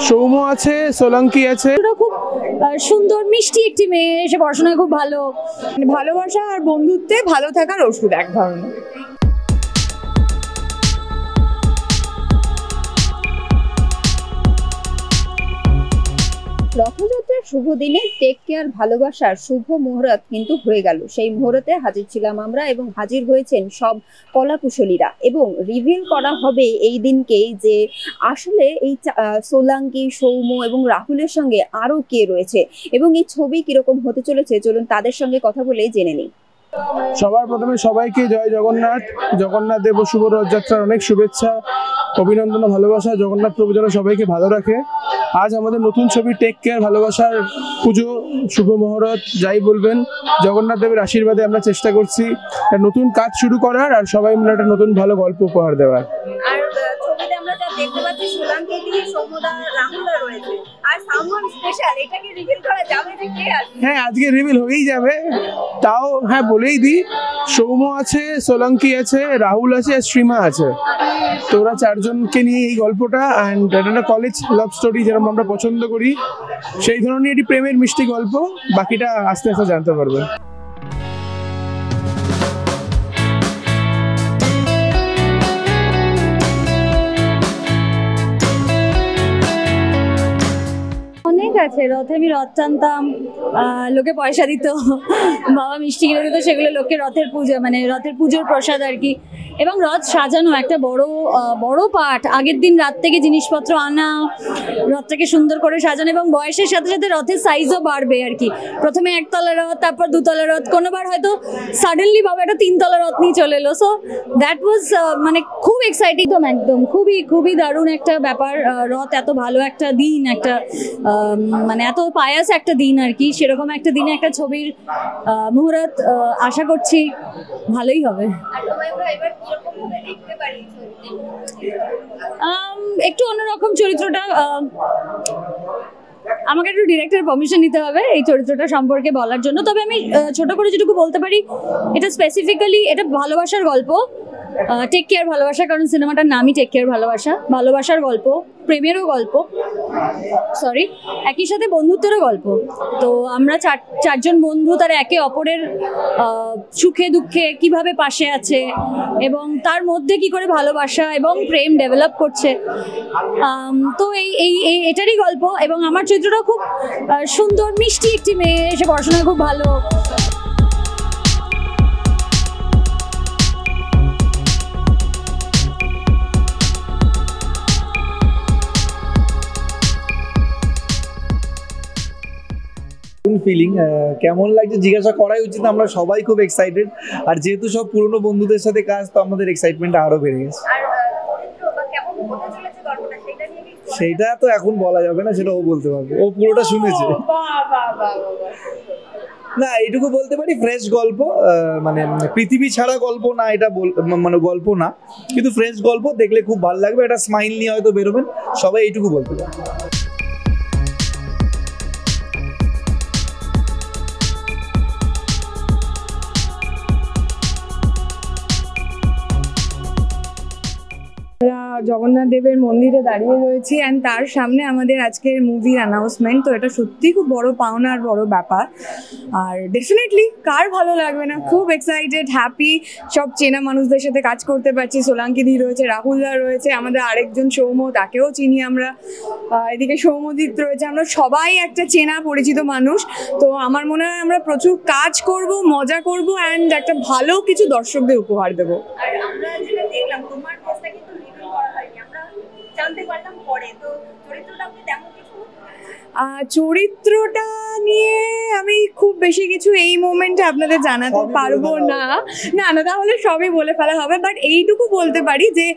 সৌম আছে, সোলাঙ্কি আছে। খুব সুন্দর মিষ্টি একটি মেয়ে, সে পড়াশোনায় খুব ভালো। ভালোবাসা আর বন্ধুত্বে ভালো থাকার ওষুধ এক ধরনের। রথযাত্রার শুভ দিনে টেক কেয়ার ভালোবাসার শুভ মুহূর্ত কিন্তু হয়ে গেল। সেই মুহূর্তে হাজির ছিলাম আমরা এবং হাজির হয়েছেন সব কলাকুশলীরা, এবং রিভিল করা হবে এই দিনকেই যে আসলে এই সোলাঙ্কি, সৌম এবং রাহুলের সঙ্গে আরো কে রয়েছে এবং এই ছবি কিরকম হতে চলেছে, চলুন তাদের সঙ্গে কথা বলে জেনে নিই। সবার প্রথমে সবাইকে জয় জগন্নাথ। জগন্নাথ দেব শুভ রথযাত্রার অনেক শুভেচ্ছা, অভিনন্দন ও ভালোবাসা। জগন্নাথ প্রভু যেন সবাইকে ভালো রাখে। আজ আমাদের নতুন ছবি টেক কেয়ার ভালোবাসার পুজো, শুভ মুহূর্ত যাই বলবেন। জগন্নাথ দেবের আশীর্বাদে আমরা চেষ্টা করছি নতুন কাজ শুরু করার আর সবাই মিলে একটা নতুন ভালো গল্প উপহার দেওয়ার। আর ছবিতে আমরা যা দেখতে পাচ্ছি সোলাঙ্কি দিয়ে সৌমদা, রাহুলদা রয়েছে, আর সামওয়ান স্পেশাল, এটাকে রিভিল করা যাবে যে কে আছে? হ্যাঁ, আজকে রিভিল হয়েই যাবে। তাও হ্যাঁ বলেই দিই, সৌম আছে, সোলাঙ্কি আছে, রাহুল আছে আর শ্রীমা আছে। তো ওরা চারজনকে নিয়ে এই গল্পটা, অ্যান্ড এটা একটা কলেজ লাভ স্টোরি যেরকম আমরা পছন্দ করি, সেই ধরনের একটি প্রেমের মিষ্টি গল্প। বাকিটা আস্তে আস্তে জানতে পারবে। অনেক আছে। রথে আমি রথ টানতাম, লোকে পয়সা দিত, বাবা মিষ্টি কিনে দিত, সেগুলো লোকে রথের পুজো, মানে রথের পুজোর প্রসাদ আর কি। এবং রথ সাজানো একটা বড় পার্ট। আগের দিন রাত থেকে জিনিসপত্র আনা, রথটাকে সুন্দর করে সাজানো, এবং বয়সের সাথে সাথে রথের সাইজও বাড়বে আর কি। প্রথমে একতলা রথ, তারপর দুতলা রথ, কোনোবার হয়তো সাডেনলি বাবা একটা 3 তলা রথ নিয়ে চলে এলো। সো দ্যাট ওয়াজ মানে খুব এক্সাইটিং, একদম খুবই দারুণ একটা ব্যাপার। রথ এত ভালো একটা দিন, একটা মানে এত পায়াস একটা দিন আর কি। সেরকম একটা দিনে একটা ছবির মুহূর্ত আশা করছি ভালোই হবে। একটু অন্যরকম চরিত্রটা, আমাকে একটু ডিরেক্টরের পারমিশন নিতে হবে এই চরিত্রটা সম্পর্কে বলার জন্য। তবে আমি ছোট করে যেটুকু বলতে পারি, এটা স্পেসিফিক্যালি এটা ভালোবাসার গল্প, টেক কেয়ার ভালোবাসা, কারণ সিনেমাটার নামই টেক কেয়ার ভালোবাসা। ভালোবাসার গল্প, প্রেমেরও গল্প, একই সাথে বন্ধুত্বেরও গল্প। তো আমরা চারজন বন্ধু, তারা একে অপরের সুখে দুঃখে কিভাবে পাশে আছে এবং তার মধ্যে কি করে ভালোবাসা এবং প্রেম ডেভেলপ করছে। তো এটারই গল্প। এবং আমার চরিত্রটা খুব সুন্দর মিষ্টি একটি মেয়ে, সে পড়াশোনায় খুব ভালো। ফিলিং কেমন লাগছে জিজ্ঞাসা করাই উচিত। আমরা সবাই খুব এক্সাইটেড, আর যেহেতু সব পুরনো বন্ধুদের সাথে কাজ, তো আমাদের এক্সাইটমেন্ট আরো বেড়ে গেছে। সেটা তো এখন বলা যাবে না, সেটা ও বলতে পারবে, ও পুরোটা শুনেছে। না, এইটুকু বলতে পারি ফ্রেশ গল্প, মানে পৃথিবী ছাড়া গল্প না, এটা মানে গল্প না, কিন্তু ফ্রেশ গল্প, দেখলে খুব ভালো লাগবে। এটা স্মাইল নিয়ে হয়তো বেরোবেন সবাই, এইটুকু বলতে পারি। জগন্নাথ দেবের মন্দিরে দাঁড়িয়ে রয়েছি, অ্যান্ড তার সামনে আমাদের আজকের মুভির অ্যানাউন্সমেন্ট। তো এটা সত্যি খুব বড় পাওনা আর বড় ব্যাপার। আর ডেফিনেটলি কার ভালো লাগবে না, খুব এক্সাইটেড, হ্যাপি। সব চেনা মানুষদের সাথে কাজ করতে পারছি। সোলাঙ্কি দি রয়েছে, রাহুলদা রয়েছে, আমাদের আরেকজন সৌম, তাকেও চিনি আমরা, এদিকে সৌমজিৎ রয়েছে। আমরা সবাই একটা চেনা পরিচিত মানুষ। তো আমার মনে হয় আমরা প্রচুর কাজ করব, মজা করব, অ্যান্ড একটা ভালো কিছু দর্শকদের উপহার দেবো। আর আমরা যেটা দেখলাম, তোমার কেসটা কিন্তু রিভিল করা হয়নি, আমরা জানতে পারলাম পরে। তো চরিত্রটা আপনি তেমন কিছু, চরিত্রটা নিয়ে আমি খুব বেশি কিছু এই মোমেন্টে আপনাদের জানাতে পারবো না, তাহলে সবই বলে ফেলা হবে। বাট এইটুকু বলতে পারি যে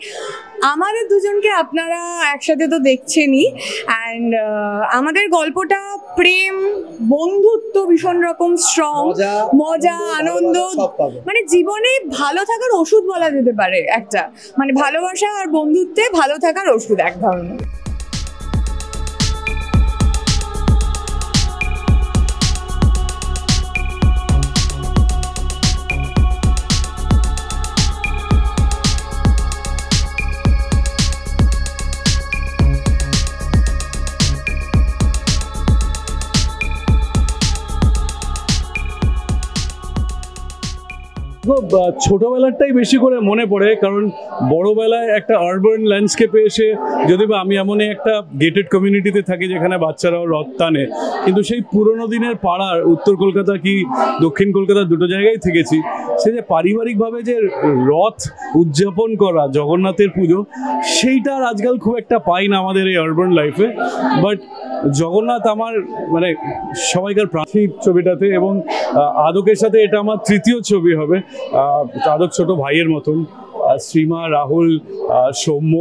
আমাদের দুজনকে আপনারা একসাথে তো দেখছেনই, অ্যান্ড আমাদের গল্পটা প্রেম, বন্ধুত্ব ভীষণ রকম স্ট্রং, মজা, আনন্দ, মানে জীবনে ভালো থাকার ওষুধ বলা যেতে পারে একটা, মানে ভালোবাসা আর বন্ধুত্বে ভালো থাকার ওষুধ এক ধরনের। দেখো ছোটবেলাটাই বেশি করে মনে পড়ে, কারণ বড়বেলায় একটা আরবান ল্যান্ডস্কেপে এসে যদি বা আমি এমনই একটা গেটেড কমিউনিটিতে থাকি যেখানে বাচ্চারাও রথ টানে, কিন্তু সেই পুরোনো দিনের পাড়ার উত্তর কলকাতা কি দক্ষিণ কলকাতা দুটো জায়গায় থেকেছি, সে যে পারিবারিকভাবে যে রথ উদযাপন করা জগন্নাথের পুজো, সেইটা আর আজকাল খুব একটা পাই না আমাদের এই আরবান লাইফে। বাট জগন্নাথ আমার মানে সবাইকার প্রাণী ছবিটাতে, এবং আদকের সাথে এটা আমার তৃতীয় ছবি হবে। আদক ছোট ভাইয়ের মতন, শ্রীমা, রাহুল, সৌম্য,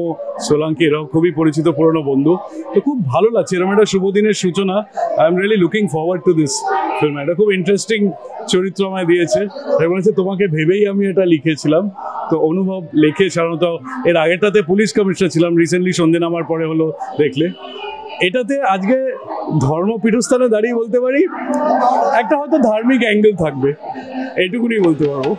সোলাঙ্কি এরাও খুবই পরিচিত পুরনো বন্ধু। তো খুব ভালো লাগছে, এরকম একটা শুভ দিনের সূচনা। I am really looking forward to this film. এটা খুব ইন্টারেস্টিং চরিত্র আমায় দিয়েছে, এবং হচ্ছে তোমাকে ভেবেই আমি এটা লিখেছিলাম। তো অনুভব লেখে সাধারণত এর আগেরটাতে পুলিশ কমিশনার ছিলাম, রিসেন্টলি সন্ধে নামার পরে হলো দেখলে। এটাতে আজকে ধর্মপীঠস্থানে দাঁড়িয়ে বলতে পারি একটা হয়তো ধার্মিক অ্যাঙ্গেল থাকবে, এইটুকুনি বলতে পারবো।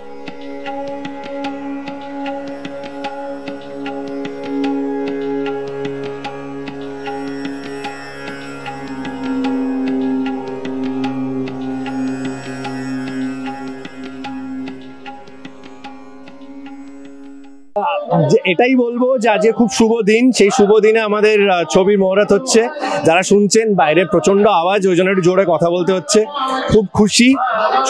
এটাই বলবো যে আজকে খুব শুভ দিন, সেই শুভ দিনে আমাদের ছবির মুহূর্ত হচ্ছে। যারা শুনছেন বাইরে প্রচন্ড আওয়াজ, ওই জন্য একটু জোরে কথা বলতে হচ্ছে। খুব খুশি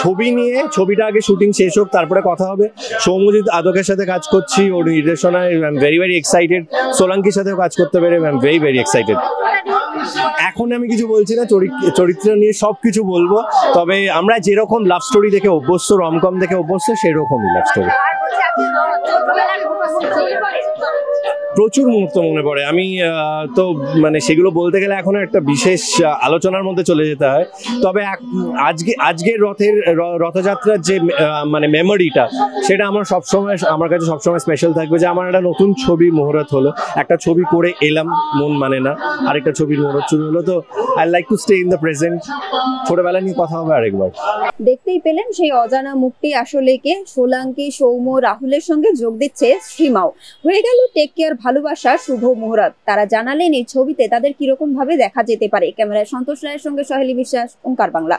ছবি নিয়ে, ছবিটা আগে শুটিং শেষ হোক তারপরে কথা হবে। সৌম্যজিৎ আদকের সাথে কাজ করছি, ওর নির্দেশনায় I am very very excited. সোলাঙ্কির সাথেও কাজ করতে পেরে I am very very excited. এখন আমি কিছু বলছি না, চরিত্র নিয়ে সব কিছু বলবো। তবে আমরা যেরকম লাভ স্টোরি দেখে অভ্যস্ত, রমকম দেখে অভ্যস্ত, সেরকমই লাভ স্টোরি। প্রচুর মুহূর্ত মনে পড়ে। আমি তো মানে সেগুলো বলতে গেলে এখনো একটা বিশেষ আলোচনার মধ্যে চলে যেতে হয়। তবে আজকের রথযাত্রার যে মানে মেমোরিটা, সেটা আমার কাছে সবসময় স্পেশাল থাকবে। যে আমার একটা নতুন ছবি মুহূর্ত হলো, একটা ছবি করে এলাম, মন মানে না, আরেকটা ছবির মুহূর্ত শুরু হলো। তো I like to stay in the present. ছোটবেলা নিয়ে কথা হবে আরেকবার। দেখতেই পেলেন সেই অজানা মুখটি আসলে কে। সোলাঙ্কি, সৌম্য, রাহুলের সঙ্গে যোগ দিচ্ছে শ্রীমাও। হয়ে গেল টেক কেয়ার ভালোবাসার শুভ মুহূর্ত। তারা জানালেন এই ছবিতে তাদের কিরকম ভাবে দেখা যেতে পারে। ক্যামেরায় সন্তোষ রায়ের সঙ্গে সহেলি বিশ্বাস, ওঙ্কার বাংলা।